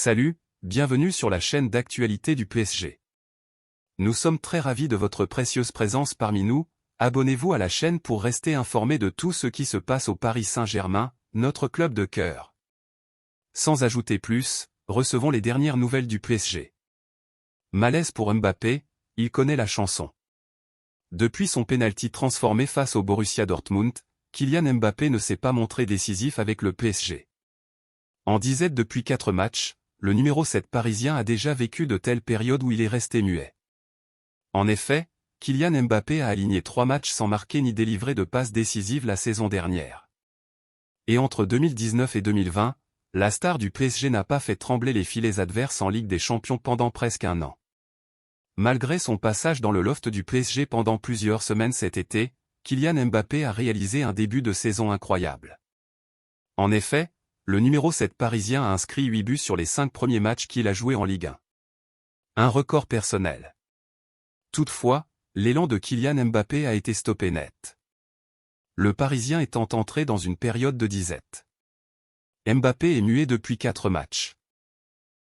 Salut, bienvenue sur la chaîne d'actualité du PSG. Nous sommes très ravis de votre précieuse présence parmi nous. Abonnez-vous à la chaîne pour rester informé de tout ce qui se passe au Paris Saint-Germain, notre club de cœur. Sans ajouter plus, recevons les dernières nouvelles du PSG. Malaise pour Mbappé, il connaît la chanson. Depuis son pénalty transformé face au Borussia Dortmund, Kylian Mbappé ne s'est pas montré décisif avec le PSG. En disette depuis 4 matchs, le numéro 7 parisien a déjà vécu de telles périodes où il est resté muet. En effet, Kylian Mbappé a aligné 3 matchs sans marquer ni délivrer de passes décisives la saison dernière. Et entre 2019 et 2020, la star du PSG n'a pas fait trembler les filets adverses en Ligue des Champions pendant presque un an. Malgré son passage dans le loft du PSG pendant plusieurs semaines cet été, Kylian Mbappé a réalisé un début de saison incroyable. En effet, le numéro 7 parisien a inscrit 8 buts sur les 5 premiers matchs qu'il a joués en Ligue 1. Un record personnel. Toutefois, l'élan de Kylian Mbappé a été stoppé net. Le Parisien étant entré dans une période de disette. Mbappé est muet depuis 4 matchs.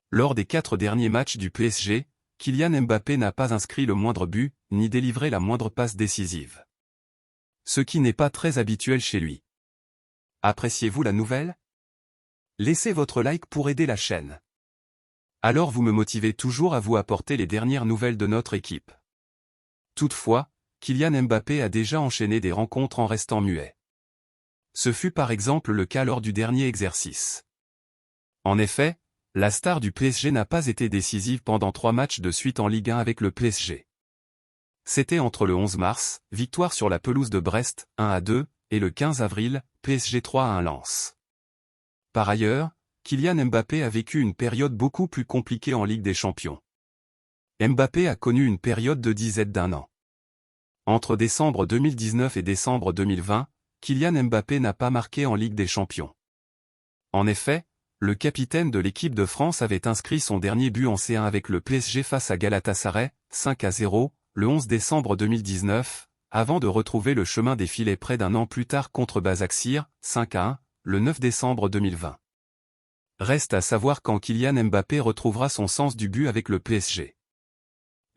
Lors des 4 derniers matchs du PSG, Kylian Mbappé n'a pas inscrit le moindre but, ni délivré la moindre passe décisive. Ce qui n'est pas très habituel chez lui. Appréciez-vous la nouvelle ? Laissez votre like pour aider la chaîne. Alors vous me motivez toujours à vous apporter les dernières nouvelles de notre équipe. Toutefois, Kylian Mbappé a déjà enchaîné des rencontres en restant muet. Ce fut par exemple le cas lors du dernier exercice. En effet, la star du PSG n'a pas été décisive pendant 3 matchs de suite en Ligue 1 avec le PSG. C'était entre le 11 mars, victoire sur la pelouse de Brest, 1-2, et le 15 avril, PSG 3-1 Lens. Par ailleurs, Kylian Mbappé a vécu une période beaucoup plus compliquée en Ligue des Champions. Mbappé a connu une période de disette d'1 an. Entre décembre 2019 et décembre 2020, Kylian Mbappé n'a pas marqué en Ligue des Champions. En effet, le capitaine de l'équipe de France avait inscrit son dernier but en C1 avec le PSG face à Galatasaray, 5-0, le 11 décembre 2019, avant de retrouver le chemin des filets près d'un an plus tard contre Başakşehir, 5-1, le 9 décembre 2020. Reste à savoir quand Kylian Mbappé retrouvera son sens du but avec le PSG.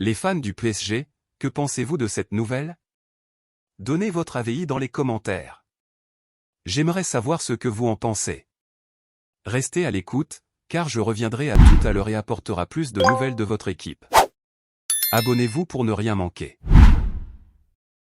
Les fans du PSG, que pensez-vous de cette nouvelle ? Donnez votre avis dans les commentaires. J'aimerais savoir ce que vous en pensez. Restez à l'écoute, car je reviendrai à tout à l'heure et apportera plus de nouvelles de votre équipe. Abonnez-vous pour ne rien manquer.